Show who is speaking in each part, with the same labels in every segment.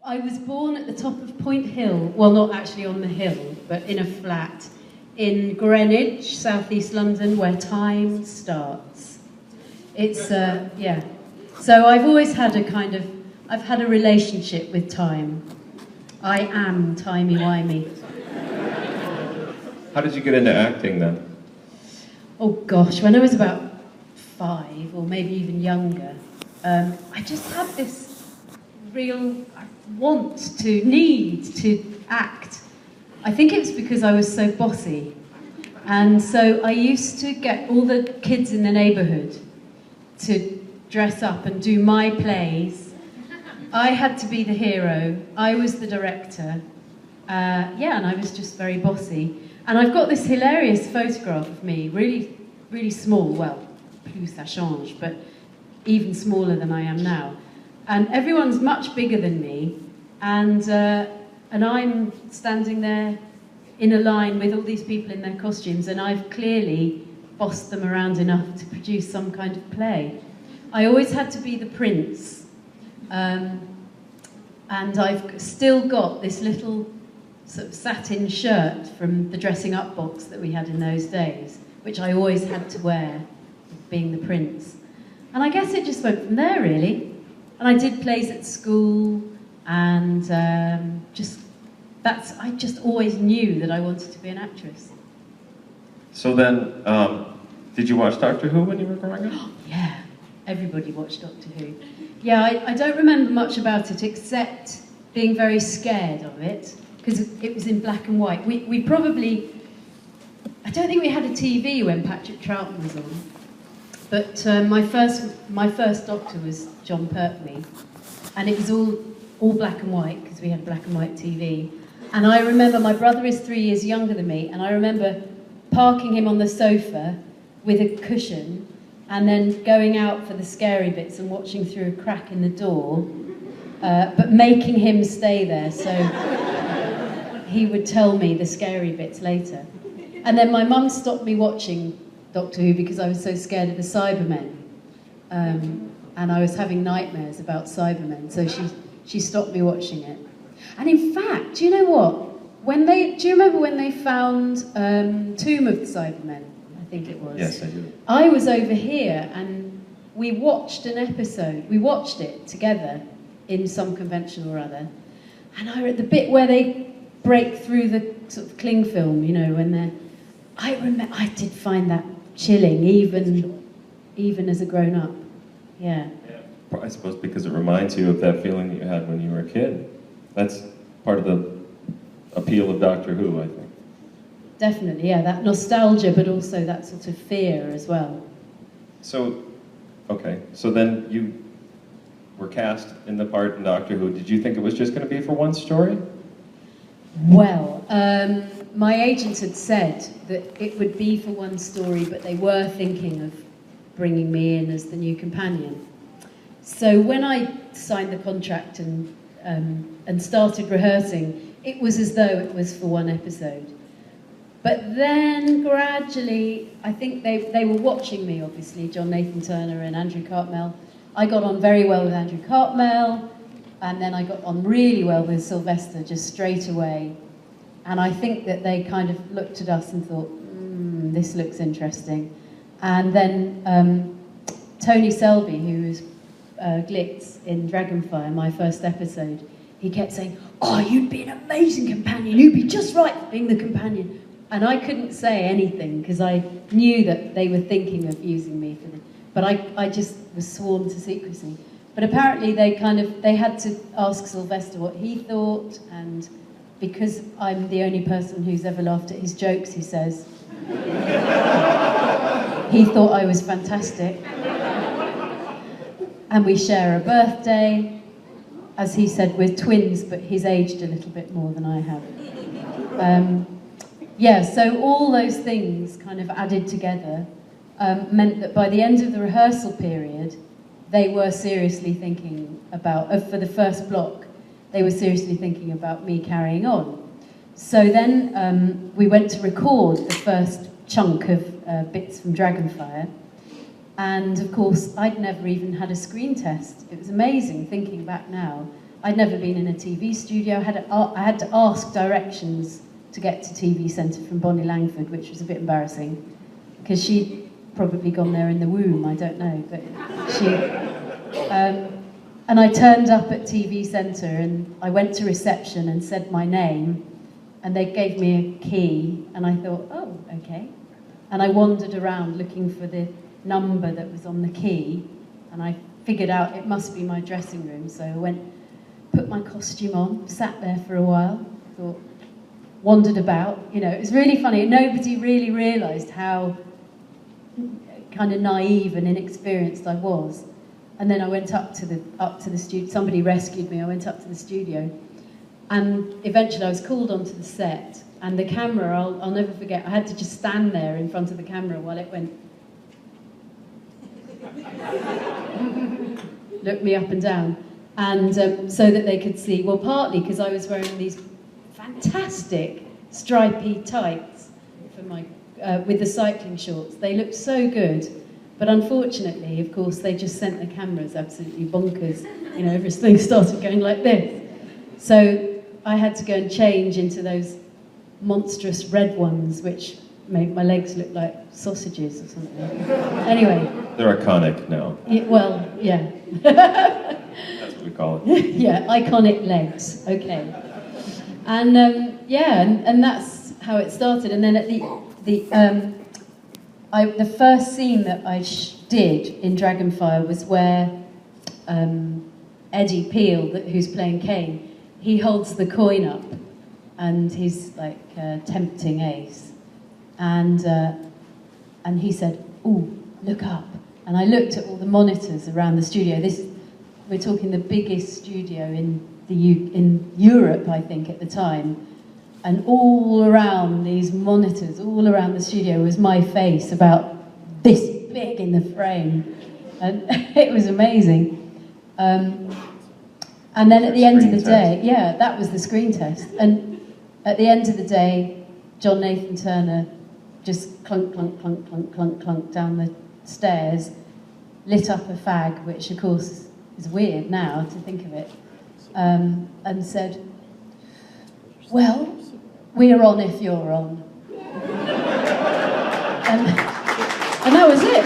Speaker 1: I was born at the top of Point Hill, well, not actually on the hill, but in a flat in Greenwich, southeast London, where time starts. It's, yeah. So I've always had I've had a relationship with time. I am timey-wimey.
Speaker 2: How did you get into acting then?
Speaker 1: Oh gosh, when I was about 5, or maybe even younger, I just had this real need to act. I think it's because I was so bossy. And so I used to get all the kids in the neighbourhood to dress up and do my plays. I had to be the hero. I was the director. Yeah, and I was just very bossy. And I've got this hilarious photograph of me, really, really small. Well, plus ça change, but even smaller than I am now. And everyone's much bigger than me. And I'm standing there in a line with all these people in their costumes, and I've clearly bossed them around enough to produce some kind of play. I always had to be the prince. And I've still got this little sort of satin shirt from the dressing up box that we had in those days, which I always had to wear, being the prince. And I guess it just went from there, really. And I did plays at school, and I just always knew that I wanted to be an actress.
Speaker 2: So then, did you watch Doctor Who when you were growing up?
Speaker 1: Yeah, everybody watched Doctor Who. Yeah, I don't remember much about it except being very scared of it, because it was in black and white. We probably, I don't think we had a TV when Patrick Troughton was on, but my first Doctor was John Pertwee, and it was all black and white, because we had black and white TV. And I remember, my brother is 3 years younger than me, and I remember parking him on the sofa with a cushion, and then going out for the scary bits and watching through a crack in the door, but making him stay there, so he would tell me the scary bits later. And then my mum stopped me watching Doctor Who because I was so scared of the Cybermen. And I was having nightmares about Cybermen, so she stopped me watching it. And in fact, do you know what? Do you remember when they found Tomb of the Cybermen? I think it was.
Speaker 2: Yes, I do.
Speaker 1: I was over here, and we watched an episode. We watched it together in some convention or other. And the bit where they break through the sort of cling film, you know, when they're... I did find that chilling, even as a grown-up. Yeah.
Speaker 2: I suppose because it reminds you of that feeling that you had when you were a kid. That's part of the appeal of Doctor Who, I think.
Speaker 1: Definitely, yeah, that nostalgia, but also that sort of fear as well.
Speaker 2: So, okay, so then you were cast in the part in Doctor Who. Did you think it was just going to be for one story?
Speaker 1: Well, my agent had said that it would be for one story, but they were thinking of bringing me in as the new companion. So when I signed the contract and started rehearsing, it was as though it was for one episode. But then gradually, I think they were watching me, obviously, John Nathan Turner and Andrew Cartmel. I got on very well with Andrew Cartmel, and then I got on really well with Sylvester just straight away. And I think that they kind of looked at us and thought, this looks interesting. And then Tony Selby, who was Glitz in Dragonfire, my first episode, he kept saying, oh, you'd be an amazing companion, you'd be just right for being the companion. And I couldn't say anything because I knew that they were thinking of using me for this. But I just was sworn to secrecy. But apparently they had to ask Sylvester what he thought, and because I'm the only person who's ever laughed at his jokes, he says, he thought I was fantastic. And we share a birthday. As he said, we're twins, but he's aged a little bit more than I have. Yeah, so all those things kind of added together meant that by the end of the rehearsal period, they were seriously thinking about, for the first block, they were seriously thinking about me carrying on. So then we went to record the first chunk of bits from Dragonfire, and of course I'd never even had a screen test. It was amazing thinking back now. I'd never been in a TV studio. I had to ask directions to get to TV Centre from Bonnie Langford, which was a bit embarrassing, because she'd probably gone there in the womb, I don't know, but she... and I turned up at TV Centre and I went to reception and said my name, and they gave me a key, and I thought, oh, okay. And I wandered around looking for the number that was on the key, and I figured out it must be my dressing room, so I went, put my costume on, sat there for a while, thought, wandered about, you know, it was really funny. Nobody really realised how kind of naive and inexperienced I was. And then I went up to the studio. Somebody rescued me. I went up to the studio, and eventually I was called onto the set. And the camera, I'll never forget. I had to just stand there in front of the camera while it went. Looked me up and down, and so that they could see. Well, partly because I was wearing these fantastic stripy tights for my with the cycling shorts. They looked so good. But unfortunately, of course, they just sent the cameras absolutely bonkers. You know, everything started going like this. So I had to go and change into those monstrous red ones, which made my legs look like sausages or something. Anyway.
Speaker 2: They're iconic now.
Speaker 1: Yeah, well, yeah.
Speaker 2: That's what we call it.
Speaker 1: Yeah, iconic legs. Okay. And yeah, and that's how it started. And then at the first scene that I did in Dragonfire was where Eddie Peel, who's playing Kane, he holds the coin up, and he's like tempting Ace, and he said, "Ooh, look up." And I looked at all the monitors around the studio. We're talking the biggest studio in Europe, I think, at the time. And all around these monitors, all around the studio, was my face about this big in the frame. And it was amazing. And then at the end of the day, yeah, that was the screen test. And at the end of the day, John Nathan Turner just clunk, clunk, clunk, clunk, clunk, clunk down the stairs, lit up a fag, which of course is weird now to think of it, and said, "Well, we're on if you're on." And that was it.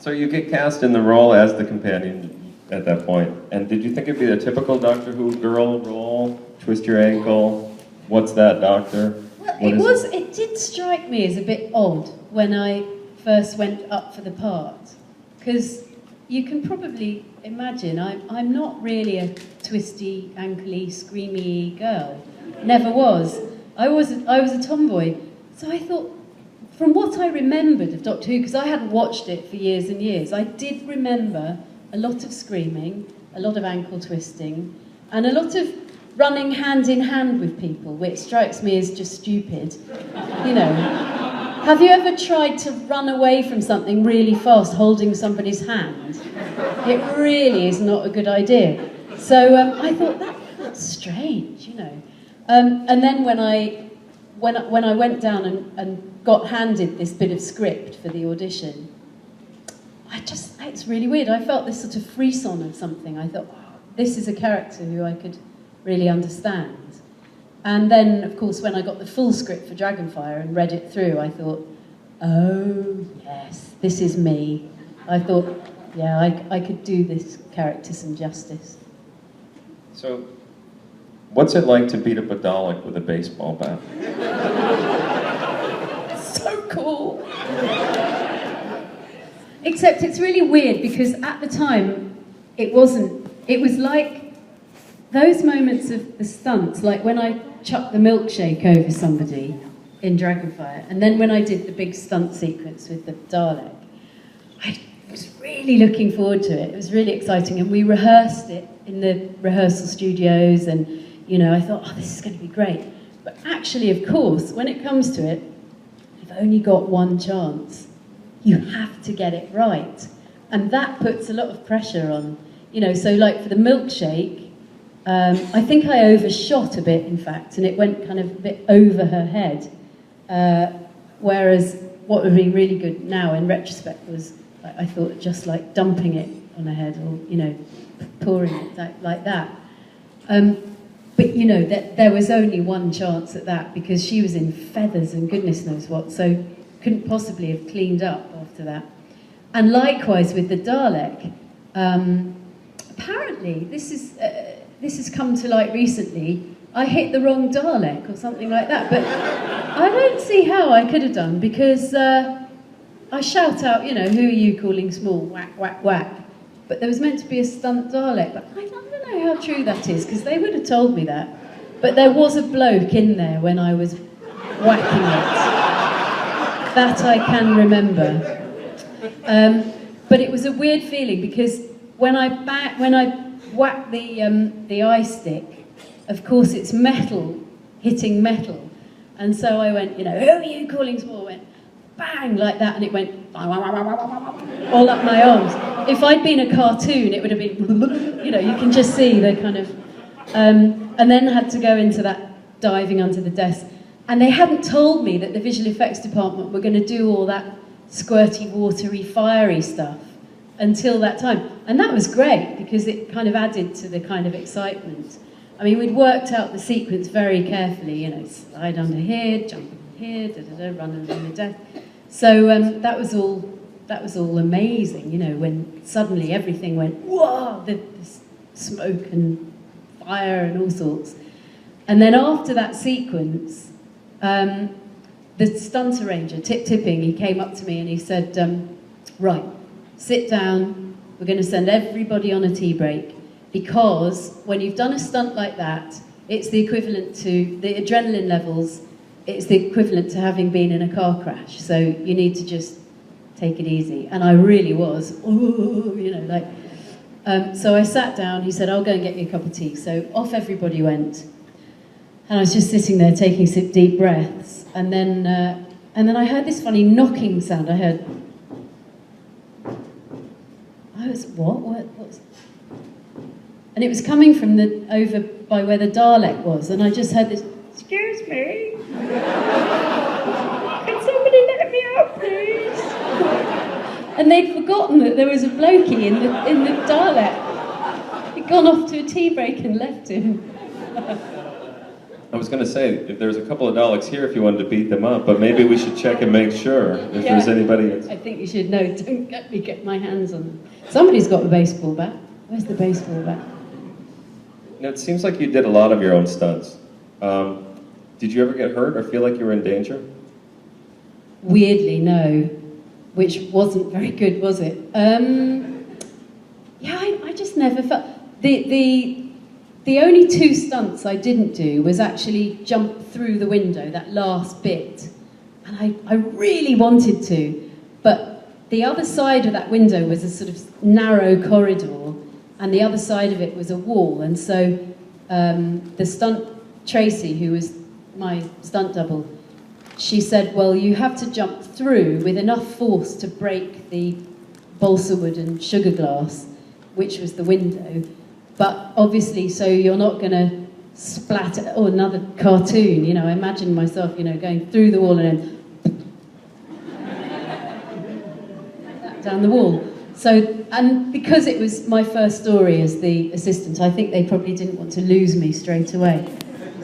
Speaker 2: So you get cast in the role as the companion at that point. And did you think it'd be a typical Doctor Who girl role? Twist your ankle? What's that, Doctor?
Speaker 1: Well, it did strike me as a bit odd when I first went up for the part. Because you can probably imagine, I'm not really a twisty, ankly, screamy girl. Never was. I was a tomboy. So I thought, from what I remembered of Doctor Who, because I hadn't watched it for years and years, I did remember a lot of screaming, a lot of ankle twisting, and a lot of running hand in hand with people, which strikes me as just stupid. You know. Have you ever tried to run away from something really fast, holding somebody's hand? It really is not a good idea. So I thought, that's strange, you know. And then when I went down and got handed this bit of script for the audition, it's really weird. I felt this sort of frisson of something. I thought, oh, this is a character who I could really understand. And then, of course, when I got the full script for Dragonfire and read it through, I thought, oh, yes, this is me. I thought, yeah, I could do this character some justice.
Speaker 2: So, what's it like to beat up a Dalek with a baseball bat?
Speaker 1: So cool. Except it's really weird because at the time, it wasn't. It was like those moments of the stunts, like when I chucked the milkshake over somebody in Dragonfire, and then when I did the big stunt sequence with the Dalek, I was really looking forward to it. It was really exciting, and we rehearsed it in the rehearsal studios, and you know, I thought, oh, this is going to be great. But actually, of course, when it comes to it, you've only got one chance. You have to get it right, and that puts a lot of pressure on. You know, so like for the milkshake, I think I overshot a bit, in fact, and it went kind of a bit over her head. Whereas what would be really good now, in retrospect, was I thought just like dumping it on her head, or, you know, pouring it like that. But, you know, there was only one chance at that, because she was in feathers and goodness knows what, so couldn't possibly have cleaned up after that. And likewise with the Dalek, apparently, this has come to light recently, I hit the wrong Dalek or something like that, but I don't see how I could have done, because I shout out, you know, who are you calling small, whack, whack, whack. But there was meant to be a stunt Dalek, but I don't know how true that is, because they would have told me that. But there was a bloke in there when I was whacking it. That I can remember. But it was a weird feeling, because when I whacked the eye stick, of course it's metal hitting metal. And so I went, you know, who are you calling small? Went bang, like that, and it went all up my arms. If I'd been a cartoon, it would have been, you know, you can just see the kind of... and then had to go into that diving under the desk. And they hadn't told me that the visual effects department were going to do all that squirty, watery, fiery stuff until that time. And that was great, because it kind of added to the kind of excitement. I mean, we'd worked out the sequence very carefully, you know, slide under here, jump here, run under the desk. So that was all amazing, you know, when suddenly everything went, whoa, the smoke and fire and all sorts. And then after that sequence, the stunt arranger, Tipping, he came up to me and he said, right, sit down, we're going to send everybody on a tea break, because when you've done a stunt like that, it's the equivalent to the adrenaline levels, it's the equivalent to having been in a car crash, so you need to just take it easy. And I really was, ooh, you know, like, so I sat down, he said, I'll go and get you a cup of tea. So off everybody went. And I was just sitting there taking some deep breaths. And then I heard this funny knocking sound. I heard, I was, what's... And it was coming from over by where the Dalek was. And I just heard this, excuse me? Can somebody let me out, please? And they'd forgotten that there was a blokey in the Dalek. He'd gone off to a tea break and left him.
Speaker 2: I was going to say, if there's a couple of Daleks here if you wanted to beat them up, but maybe we should check and make sure if there's anybody...
Speaker 1: I think you should know, don't let me get my hands on them. Somebody's got a baseball bat. Where's the baseball bat?
Speaker 2: Now, it seems like you did a lot of your own stunts. Did you ever get hurt or feel like you were in danger?
Speaker 1: Weirdly, no. Which wasn't very good, was it? Yeah, I just never felt... The only two stunts I didn't do was actually jump through the window, that last bit. And I really wanted to, but the other side of that window was a sort of narrow corridor, and the other side of it was a wall. And so the stunt, Tracy, who was my stunt double, she said, well, you have to jump through with enough force to break the balsa wood and sugar glass, which was the window. But obviously, so you're not going to splatter, or another cartoon, you know, I imagine myself, you know, going through the wall and then down the wall. So, and because it was my first story as the assistant, I think they probably didn't want to lose me straight away.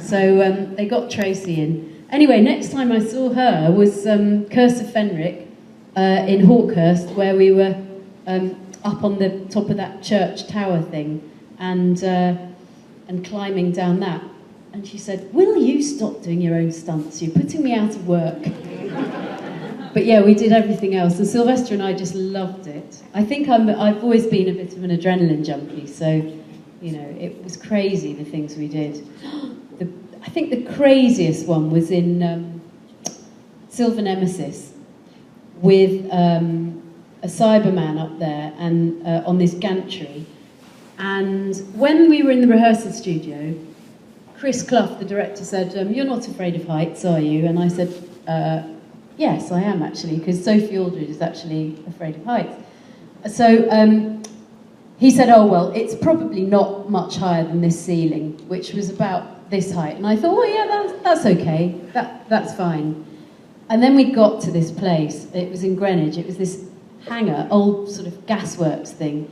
Speaker 1: So they got Tracy in. Anyway, next time I saw her was Curse of Fenric in Hawkhurst, where we were up on the top of that church tower thing, and climbing down that. And she said, will you stop doing your own stunts? You're putting me out of work. But yeah, we did everything else. And Sylvester and I just loved it. I think I've always been a bit of an adrenaline junkie, so, you know, it was crazy, the things we did. I think the craziest one was in Silver Nemesis, with a Cyberman up there and on this gantry. And when we were in the rehearsal studio, Chris Clough, the director, said, you're not afraid of heights, are you? And I said, yes, I am actually, because Sophie Aldred is actually afraid of heights. So he said, oh, well, it's probably not much higher than this ceiling, which was about this height. And I thought, oh, yeah, that's okay, that's fine. And then we got to this place. It was in Greenwich. It was this hangar, old sort of gasworks thing.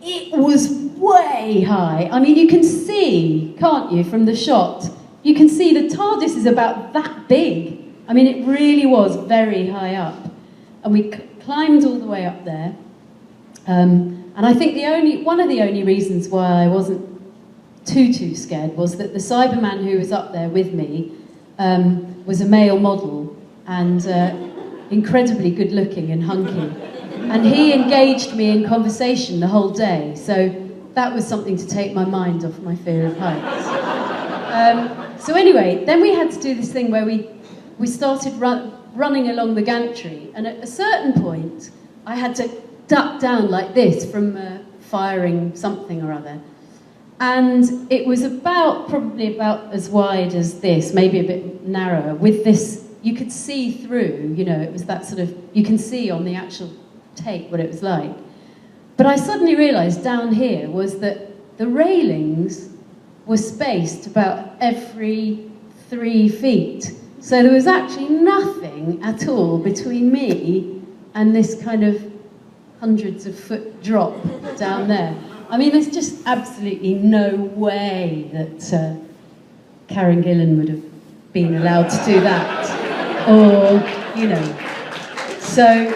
Speaker 1: It was way high. I mean, you can see, can't you, from the shot? You can see the TARDIS is about that big. I mean, it really was very high up. And we climbed all the way up there. And I think one of the only reasons why I wasn't too scared was that the Cyberman who was up there with me was a male model and incredibly good looking and hunky. And he engaged me in conversation the whole day, so that was something to take my mind off my fear of heights. So anyway, then we had to do this thing where we started running along the gantry, and at a certain point I had to duck down like this from firing something or other. And it was probably about as wide as this, maybe a bit narrower, with this, you could see through, you know, it was that sort of, you can see on the actual tape what it was like. But I suddenly realised down here was that the railings were spaced about every 3 feet. So there was actually nothing at all between me and this kind of hundreds of foot drop down there. I mean, there's just absolutely no way that Karen Gillan would have been allowed to do that. Or, you know. So,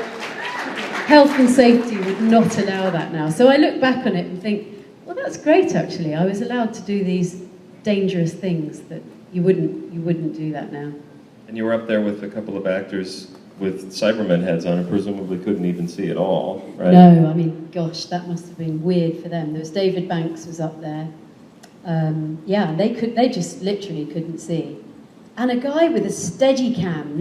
Speaker 1: health and safety would not allow that now. So I look back on it and think, well, that's great, actually. I was allowed to do these dangerous things that you wouldn't do that now.
Speaker 2: And you were up there with a couple of actors with Cybermen heads on and presumably couldn't even see at all, right?
Speaker 1: No, I mean, gosh, that must have been weird for them. There was David Banks was up there. Yeah, they just literally couldn't see. And a guy with a Steadicam,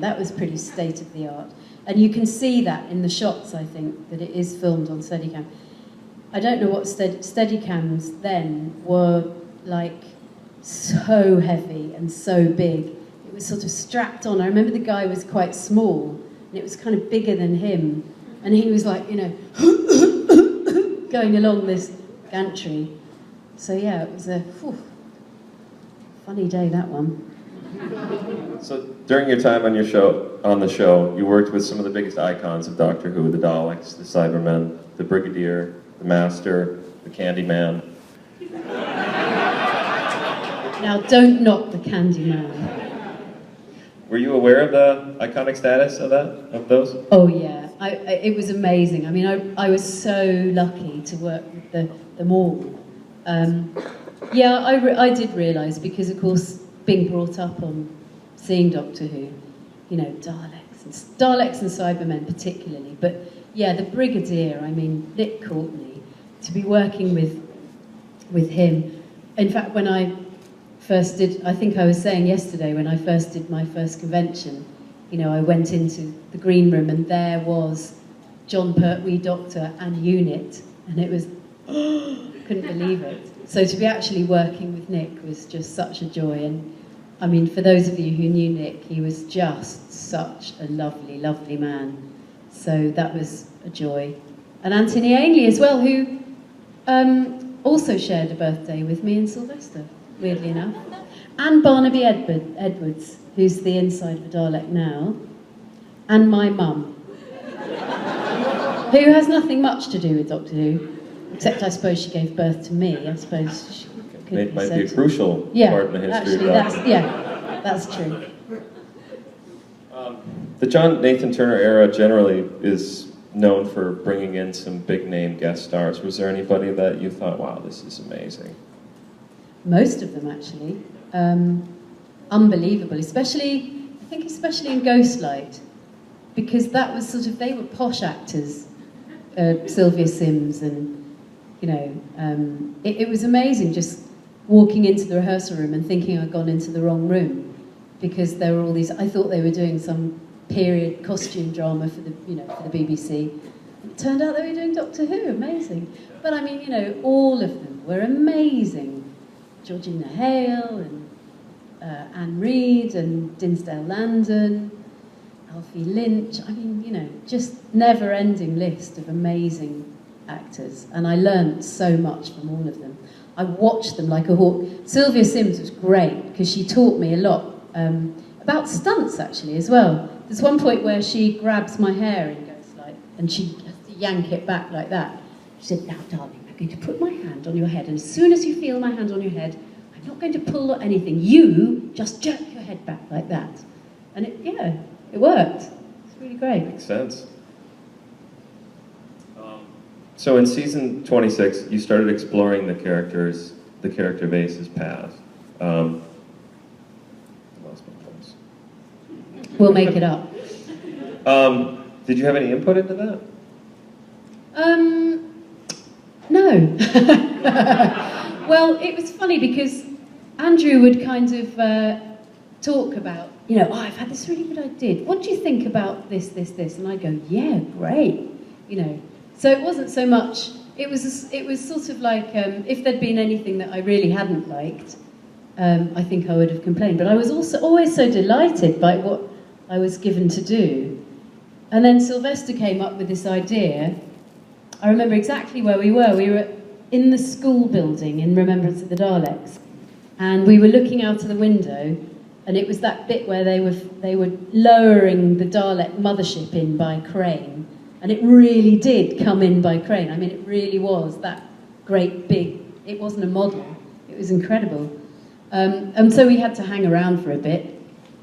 Speaker 1: that was pretty state-of-the-art. And you can see that in the shots, I think, that it is filmed on Steadicam. I don't know what Steadicams then were like, so heavy and so big. It was sort of strapped on. I remember the guy was quite small, and it was kind of bigger than him. And he was like, you know, going along this gantry. So yeah, it was a funny day, that one.
Speaker 2: So during your time on the show, you worked with some of the biggest icons of Doctor Who, the Daleks, the Cybermen, the Brigadier, the Master, the Candyman.
Speaker 1: Now, don't knock the Candyman.
Speaker 2: Were you aware of the iconic status of those?
Speaker 1: Oh yeah, it was amazing. I mean, I was so lucky to work with them all. Yeah, I did realise, because of course, being brought up on seeing Doctor Who, you know, Daleks and Cybermen particularly. But yeah, the Brigadier, I mean, Nick Courtney, to be working with him. In fact, when I first did, I think I was saying yesterday, when I first did my first convention, you know, I went into the green room and there was John Pertwee, Doctor, and Unit, and it was, couldn't believe it. So to be actually working with Nick was just such a joy. And I mean, for those of you who knew Nick, he was just such a lovely, lovely man. So that was a joy. And Anthony Ainley as well, who also shared a birthday with me and Sylvester, weirdly enough. And Barnaby Edwards, who's the inside of a Dalek now. And my mum, who has nothing much to do with Doctor Who, except I suppose she gave birth to me. I suppose she could
Speaker 2: It might be a crucial part in the history of Doctor Who.
Speaker 1: That's true.
Speaker 2: The John Nathan Turner era generally is known for bringing in some big-name guest stars. Was there anybody that you thought, wow, this is amazing?
Speaker 1: Most of them, actually. Unbelievable. Especially in Ghostlight. Because that was sort of, they were posh actors. Sylvia Sims and, you know, it was amazing just walking into the rehearsal room and thinking I'd gone into the wrong room. Because there were all these, I thought they were doing some period costume drama for the BBC. And it turned out they were doing Doctor Who, amazing. But I mean, you know, all of them were amazing. Georgina Hale and Anne Reid and Dinsdale Landon, Alfie Lynch. I mean, you know, just never-ending list of amazing actors. And I learned so much from all of them. I watched them like a hawk. Sylvia Sims was great because she taught me a lot about stunts, actually, as well. There's one point where she grabs my hair and goes, And she has to yank it back like that. She said, now, darling, I'm going to put my hand on your head, and as soon as you feel my hand on your head, I'm not going to pull or anything. You just jerk your head back like that. And it worked. It's really great.
Speaker 2: Makes sense. So in season 26, you started exploring the character base's path. I lost my place.
Speaker 1: We'll make it up.
Speaker 2: Did you have any input into that?
Speaker 1: No. Well, it was funny because Andrew would kind of talk about, I've had this really good idea. What do you think about this? And I'd go, yeah, great. So it wasn't so much, it was sort of like, if there'd been anything that I really hadn't liked, I think I would have complained. But I was also always so delighted by what I was given to do. And then Sylvester came up with this idea. I remember exactly where we were. We were in the school building in remembrance of the Daleks. And we were looking out of the window, and it was that bit where they were lowering the Dalek mothership in by crane. And it really did come in by crane. I mean, it really was that great big, it wasn't a model, it was incredible. And so we had to hang around for a bit.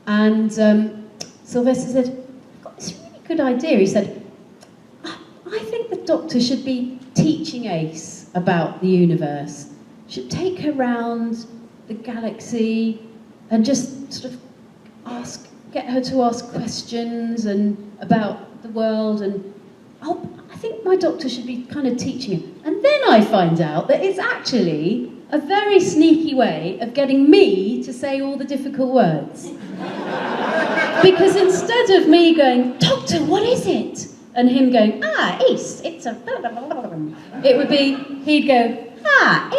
Speaker 1: And Sylvester said, I've got this really good idea. He said, I think the Doctor should be teaching Ace about the universe. Should take her around the galaxy and just sort of get her to ask questions and about the world, and I think my Doctor should be kind of teaching her. And then I find out that it's actually a very sneaky way of getting me to say all the difficult words. Because instead of me going, Doctor, what is it? And him going, Ace, it's a blah, blah, blah, blah, it would be, he'd go,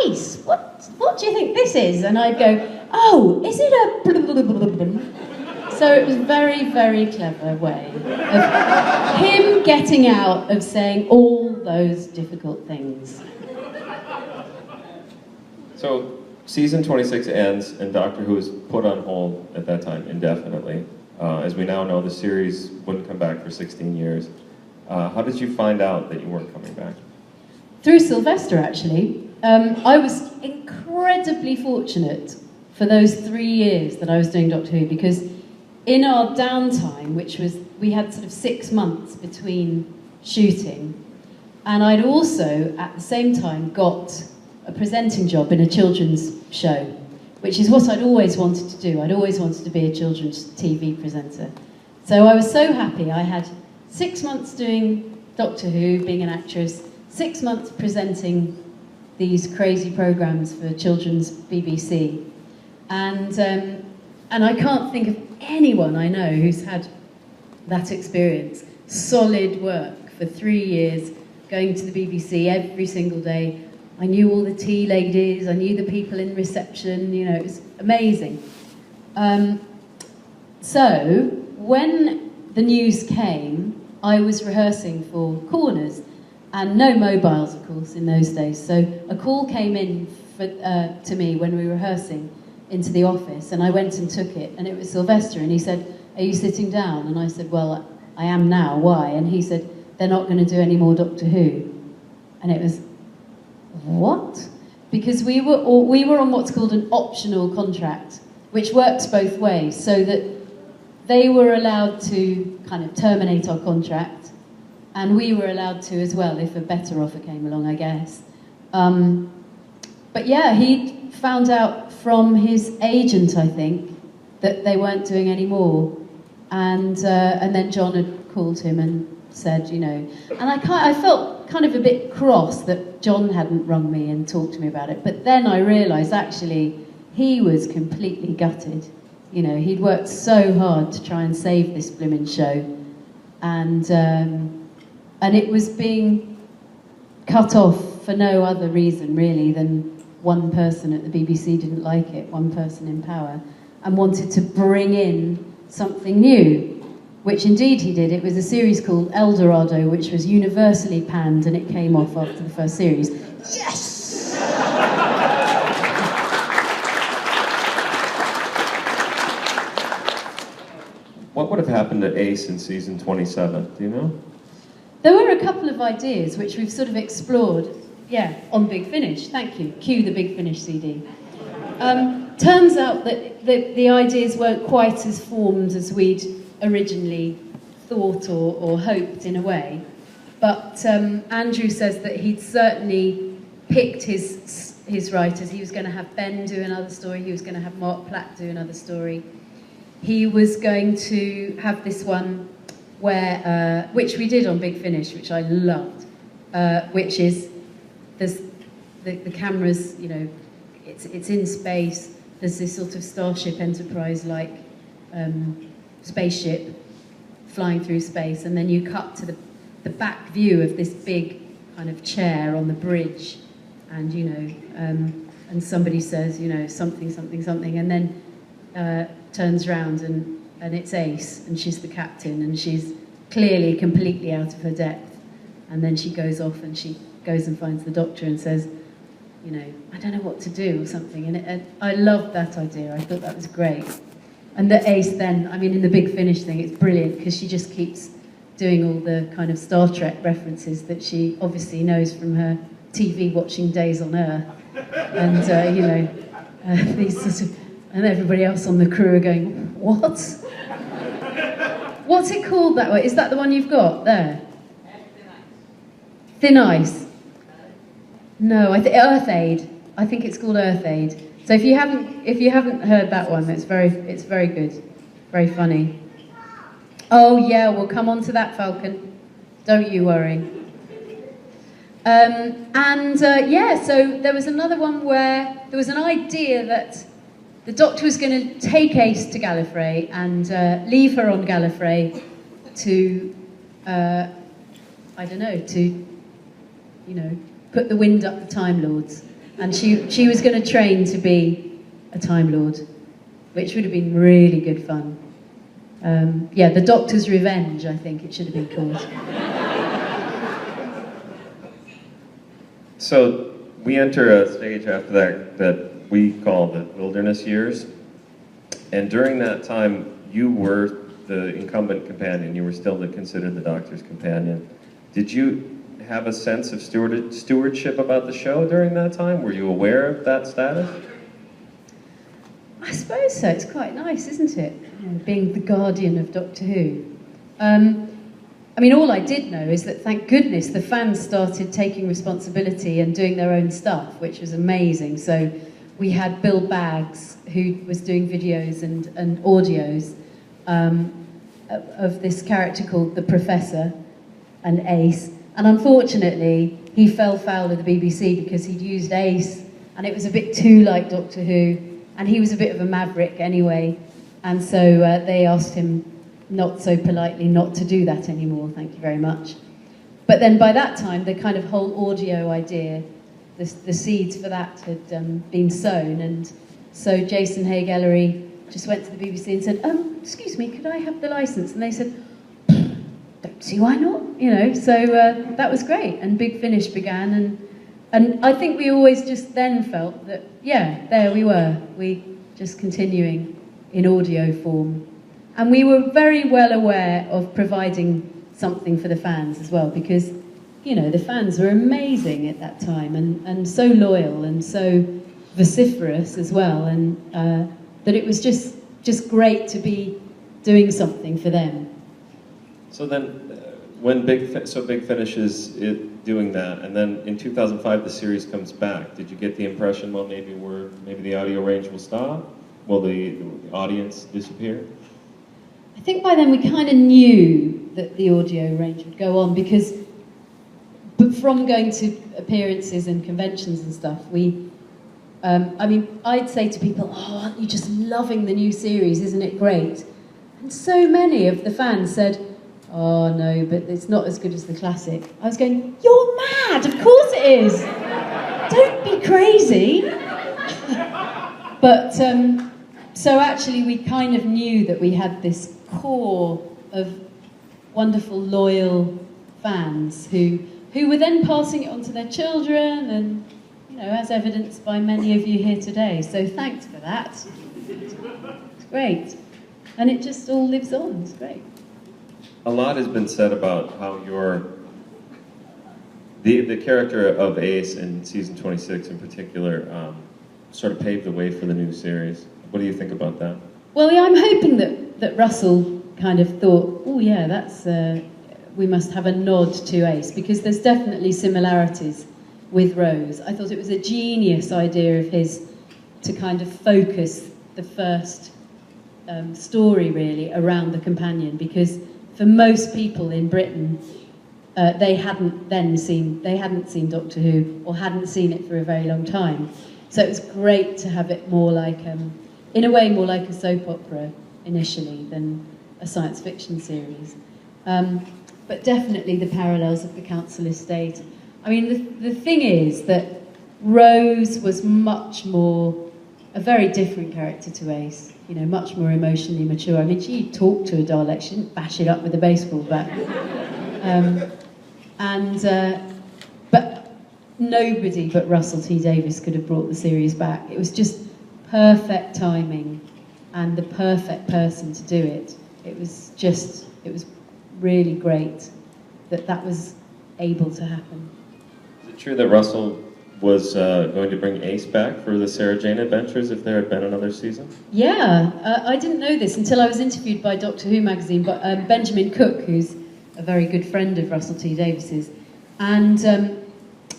Speaker 1: Ace, what do you think this is? And I'd go, oh, is it a blah, blah, blah, blah, blah. So it was a very, very clever way of him getting out of saying all those difficult things.
Speaker 2: So season 26 ends, and Doctor Who is put on hold at that time indefinitely. As we now know, the series wouldn't come back for 16 years. How did you find out that you weren't coming back?
Speaker 1: Through Sylvester, actually. I was incredibly fortunate for those 3 years that I was doing Doctor Who, because in our downtime, which was, we had sort of 6 months between shooting, and I'd also, at the same time, got a presenting job in a children's show, which is what I'd always wanted to do. I'd always wanted to be a children's TV presenter. So I was so happy. I had 6 months doing Doctor Who, being an actress, 6 months presenting these crazy programmes for children's BBC. And I can't think of anyone I know who's had that experience. Solid work for 3 years, going to the BBC every single day. I knew all the tea ladies, I knew the people in reception, it was amazing. So, when the news came, I was rehearsing for Corners, and no mobiles, of course, in those days. So a call came in to me when we were rehearsing into the office, and I went and took it, and it was Sylvester, and he said, are you sitting down? And I said, well, I am now, why? And he said, they're not going to do any more Doctor Who. And it was, what? Because we were on what's called an optional contract, which works both ways, so that they were allowed to kind of terminate our contract, and we were allowed to as well if a better offer came along, I guess. But yeah, he found out from his agent, I think, that they weren't doing any more, and then John had called him and said, and I felt kind of a bit cross that John hadn't rung me and talked to me about it, but then I realised actually he was completely gutted. He'd worked so hard to try and save this blimmin' show, and it was being cut off for no other reason really than one person at the BBC didn't like it, one person in power, and wanted to bring in something new, which indeed he did. It was a series called El Dorado, which was universally panned, and it came off after the first series. Yes!
Speaker 2: What would have happened to Ace in season 27? Do you know?
Speaker 1: There were a couple of ideas which we've sort of explored, on Big Finish. Thank you. Cue the Big Finish CD. Turns out that the ideas weren't quite as formed as we'd originally thought or hoped in a way. But Andrew says that he'd certainly picked his writers. He was going to have Ben do another story. He was going to have Mark Platt do another story. He was going to have this one where, which we did on Big Finish, which I loved, which is the cameras, you know, it's in space. There's this sort of Starship Enterprise-like spaceship flying through space, and then you cut to the back view of this big kind of chair on the bridge, and you know, and somebody says, you know, something, something, something, and then turns around and it's Ace, and she's the captain, and she's clearly completely out of her depth, and then she goes off and she goes and finds the doctor and says, you know, I don't know what to do or something, and I loved that idea. I thought that was great. And the Ace then, I mean, in the Big Finish thing, it's brilliant because she just keeps doing all the kind of Star Trek references that she obviously knows from her TV watching Days on Earth. And, you know, these sort of, and everybody else on the crew are going, what? What's it called that way? Is that the one you've got there? Thin Ice. No, Earth Aid. I think it's called Earth Aid. So if you haven't heard that one, it's very good, very funny. Oh yeah, we'll come on to that, Falcon. Don't you worry. So there was another one where there was an idea that the Doctor was going to take Ace to Gallifrey and leave her on Gallifrey to, I don't know, to, you know, put the wind up the Time Lords. And she was going to train to be a Time Lord, which would have been really good fun. The Doctor's Revenge, I think it should have been called.
Speaker 2: So we enter a stage after that we call the wilderness years. And during that time, you were the incumbent companion. You were still considered the Doctor's companion. Did you have a sense of stewardship about the show during that time? Were you aware of that status?
Speaker 1: I suppose so. It's quite nice, isn't it? You know, being the guardian of Doctor Who. I mean, all I did know is that, thank goodness, the fans started taking responsibility and doing their own stuff, which was amazing. So we had Bill Baggs, who was doing videos and audios of this character called the Professor and Ace. And unfortunately, he fell foul of the BBC because he'd used Ace, and it was a bit too like Doctor Who, and he was a bit of a maverick anyway, and so they asked him not so politely not to do that anymore, thank you very much. But then by that time, the kind of whole audio idea, the seeds for that had been sown, and so Jason Haig-Ellery just went to the BBC and said, excuse me, could I have the licence? And they said, don't see why not, you know, so that was great, and Big Finish began, and I think we always just then felt that, yeah, there we were, we just continuing in audio form, and we were very well aware of providing something for the fans as well, because, you know, the fans were amazing at that time, and so loyal, and so vociferous as well, and that it was just great to be doing something for them. So
Speaker 2: then, when Big Finish is doing that, and then in 2005 the series comes back, did you get the impression, well, maybe the audio range will stop? Will the audience disappear?
Speaker 1: I think by then we kind of knew that the audio range would go on, because from going to appearances and conventions and stuff, I mean, I'd say to people, oh, aren't you just loving the new series, isn't it great? And so many of the fans said, oh no, but it's not as good as the classic. I was going, you're mad, of course it is. Don't be crazy. But, so actually we kind of knew that we had this core of wonderful, loyal fans who were then passing it on to their children, and, you know, as evidenced by many of you here today. So thanks for that. It's great. And it just all lives on, it's great.
Speaker 2: A lot has been said about how your The character of Ace in season 26 in particular sort of paved the way for the new series. What do you think about that?
Speaker 1: Well, yeah, I'm hoping that Russell kind of thought, oh yeah, that's we must have a nod to Ace, because there's definitely similarities with Rose. I thought it was a genius idea of his to kind of focus the first story really around the companion, because for most people in Britain, they hadn't seen Doctor Who, or hadn't seen it for a very long time. So it was great to have it more like, in a way, more like a soap opera initially than a science fiction series. But definitely the parallels of the council estate. I mean, the thing is that Rose was much more, a very different character to Ace, you know, much more emotionally mature. I mean, she talked to a Dalek, she didn't bash it up with a baseball bat. But nobody but Russell T Davies could have brought the series back. It was just perfect timing and the perfect person to do it. It was really great that was able to happen.
Speaker 2: Is it true that Russell was going to bring Ace back for the Sarah Jane Adventures if there had been another season?
Speaker 1: Yeah, I didn't know this until I was interviewed by Doctor Who magazine, but Benjamin Cook, who's a very good friend of Russell T Davies's, and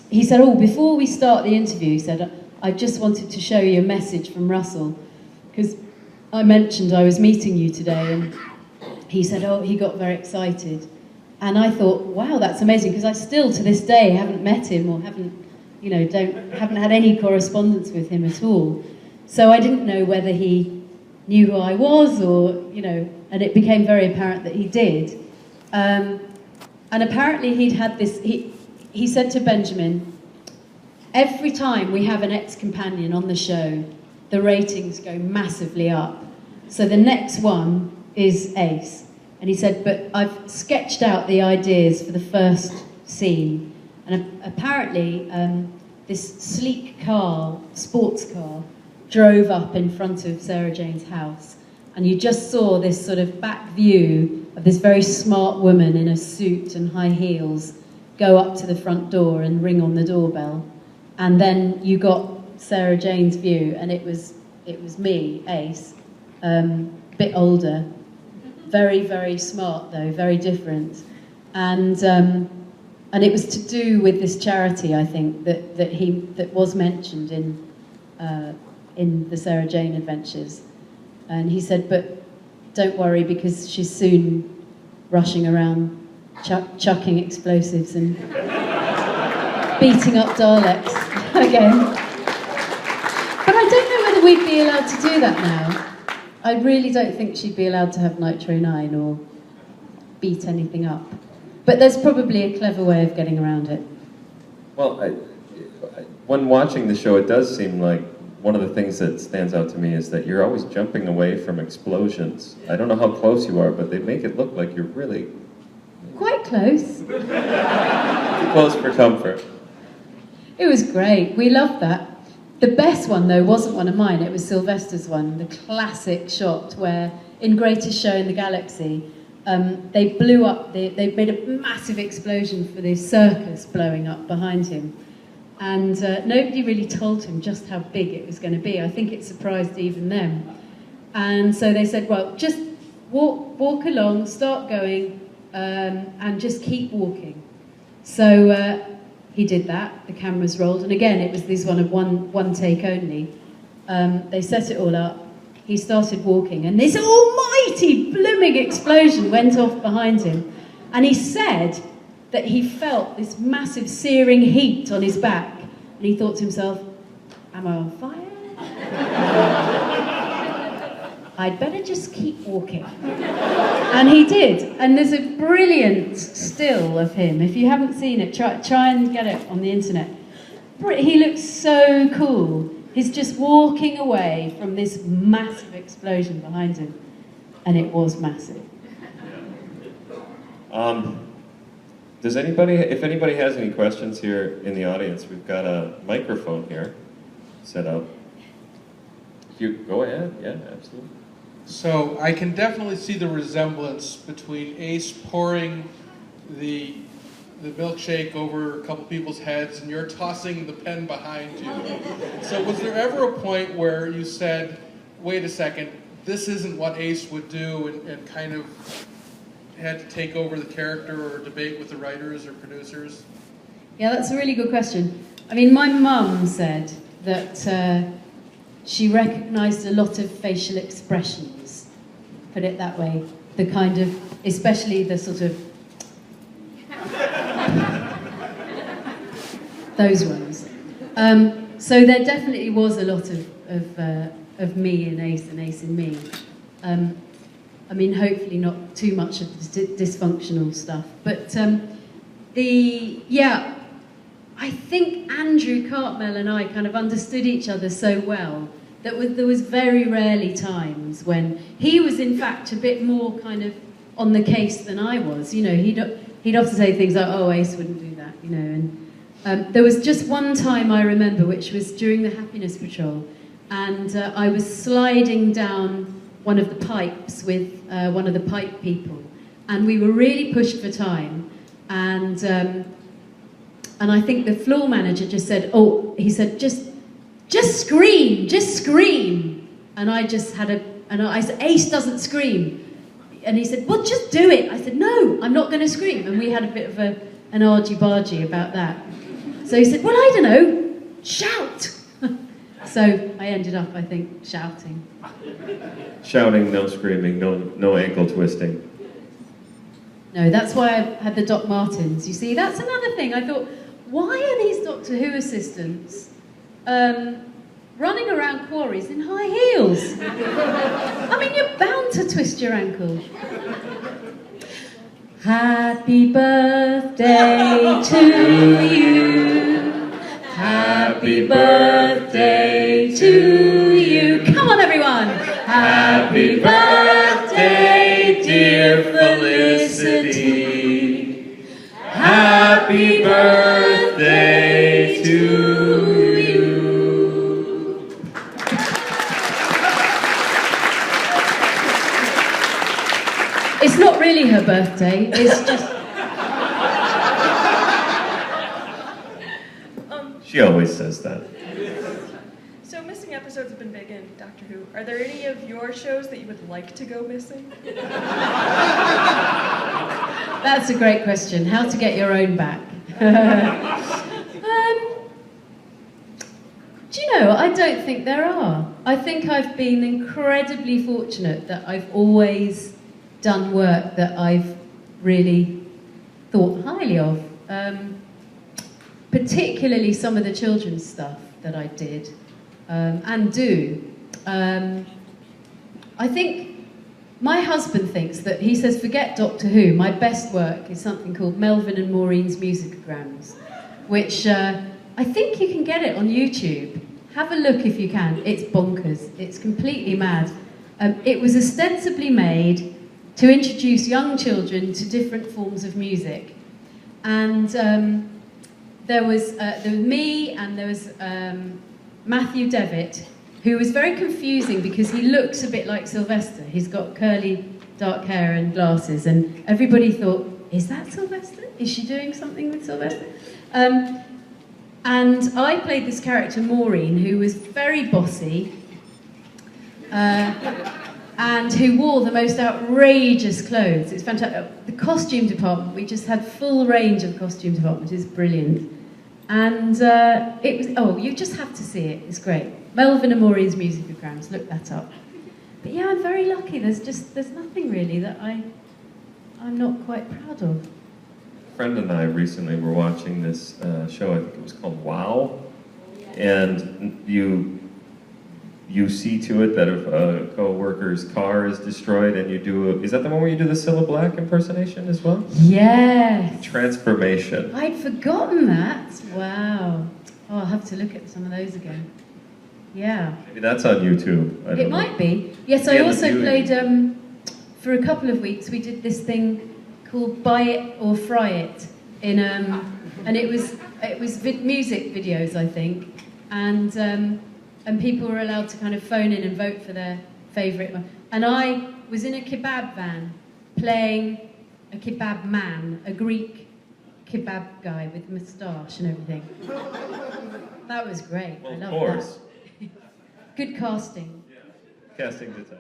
Speaker 1: he said, oh, before we start the interview, he said, I just wanted to show you a message from Russell, because I mentioned I was meeting you today, and he said, oh, he got very excited. And I thought, wow, that's amazing, because I still, to this day, haven't met him, or haven't had any correspondence with him at all. So I didn't know whether he knew who I was, or, you know, and it became very apparent that he did. And apparently he'd had this, he said to Benjamin, every time we have an ex-companion on the show, the ratings go massively up. So the next one is Ace. And he said, but I've sketched out the ideas for the first scene. And apparently this sleek car, sports car, drove up in front of Sarah Jane's house. And you just saw this sort of back view of this very smart woman in a suit and high heels go up to the front door and ring on the doorbell. And then you got Sarah Jane's view, and it was me, Ace, a bit older, very, very smart though, very different. And it was to do with this charity, I think, that was mentioned in the Sarah Jane Adventures. And he said, but don't worry, because she's soon rushing around chucking explosives and beating up Daleks again. But I don't know whether we'd be allowed to do that now. I really don't think she'd be allowed to have Nitro 9 or beat anything up. But there's probably a clever way of getting around it.
Speaker 2: Well, when watching the show, it does seem like one of the things that stands out to me is that you're always jumping away from explosions. I don't know how close you are, but they make it look like you're really...
Speaker 1: Quite close.
Speaker 2: Too close for comfort.
Speaker 1: It was great. We loved that. The best one, though, wasn't one of mine. It was Sylvester's one, the classic shot where, in Greatest Show in the Galaxy, they blew up, they made a massive explosion for the circus blowing up behind him. And nobody really told him just how big it was going to be. I think it surprised even them. And so they said, well, just walk along, start going, and just keep walking. So he did that, the cameras rolled, and again, it was this one of one take only. They set it all up, he started walking, and this almighty blooming explosion went off behind him. And he said that he felt this massive searing heat on his back, and he thought to himself, am I on fire? I'd better just keep walking. And he did. And there's a brilliant still of him. If you haven't seen it, try and get it on the internet. He looks so cool. He's just walking away from this massive explosion behind him. And it was massive.
Speaker 2: If anybody has any questions here in the audience, we've got a microphone here set up. You go ahead, yeah, absolutely.
Speaker 3: So I can definitely see the resemblance between Ace pouring the the milkshake over a couple people's heads, and you're tossing the pen behind you. So was there ever a point where you said, wait a second, this isn't what Ace would do, and kind of had to take over the character or debate with the writers or producers?
Speaker 1: Yeah, that's a really good question. I mean, my mum said that she recognised a lot of facial expressions, put it that way. The kind of, especially the sort of, those ones. So there definitely was a lot of me in Ace and Ace in me. I mean, hopefully not too much of the dysfunctional stuff. But I think Andrew Cartmel and I kind of understood each other so well that there was very rarely times when he was in fact a bit more kind of on the case than I was. You know, he'd often say things like, "Oh, Ace wouldn't do that," you know. And there was just one time I remember, which was during the Happiness Patrol, and I was sliding down one of the pipes with one of the pipe people, and we were really pushed for time, and I think the floor manager just said, he said, just scream, and I just had I said, Ace doesn't scream, and he said, well, just do it. I said, no, I'm not going to scream, and we had a bit of an argy-bargy about that. So he said, well, I don't know, shout. So I ended up, I think, shouting.
Speaker 2: Shouting, no screaming, no ankle twisting.
Speaker 1: No, that's why I had the Doc Martens. You see, that's another thing. I thought, why are these Doctor Who assistants running around quarries in high heels? I mean, you're bound to twist your ankle. Happy birthday to you. Happy birthday to you. Come on, everyone. Happy birthday, dear Felicity. Happy birthday to you. It's not really her birthday, it's just...
Speaker 2: She always says that.
Speaker 4: So missing episodes have been big in Doctor Who. Are there any of your shows that you would like to go missing?
Speaker 1: That's a great question. How to get your own back. Do you know, I don't think there are. I think I've been incredibly fortunate that I've always done work that I've really thought highly of. Particularly some of the children's stuff that I did and do. I think my husband thinks that, he says, forget Doctor Who, my best work is something called Melvin and Maureen's Musicograms, which I think you can get it on YouTube. Have a look if you can. It's bonkers. It's completely mad. It was ostensibly made to introduce young children to different forms of music. And there was me, and there was Matthew Devitt, who was very confusing because he looks a bit like Sylvester. He's got curly, dark hair and glasses, and everybody thought, is that Sylvester? Is she doing something with Sylvester? And I played this character, Maureen, who was very bossy, and who wore the most outrageous clothes. It's fantastic. The costume department, we just had full range of costume department. It's brilliant. And it was, you just have to see it. It's great. Melvin and Maureen's Musicograms, look that up. But yeah, I'm very lucky. There's nothing really that I'm not quite proud of.
Speaker 2: A friend and I recently were watching this show, I think it was called Wow, and you see to it that if a co-worker's car is destroyed and you do is that the one where you do the Cilla Black impersonation as well?
Speaker 1: Yes.
Speaker 2: Transformation.
Speaker 1: I'd forgotten that. Wow. Oh, I'll have to look at some of those again. Yeah.
Speaker 2: Maybe that's on YouTube. I don't know.
Speaker 1: Might be. Yes, I also played, for a couple of weeks, we did this thing called Buy It or Fry It, and it was music videos, I think, and people were allowed to kind of phone in and vote for their favourite one. And I was in a kebab van playing a kebab man, a Greek kebab guy with moustache and everything. That was great.
Speaker 2: Well,
Speaker 1: I
Speaker 2: of
Speaker 1: loved
Speaker 2: course.
Speaker 1: that. Good casting.
Speaker 2: Casting detective.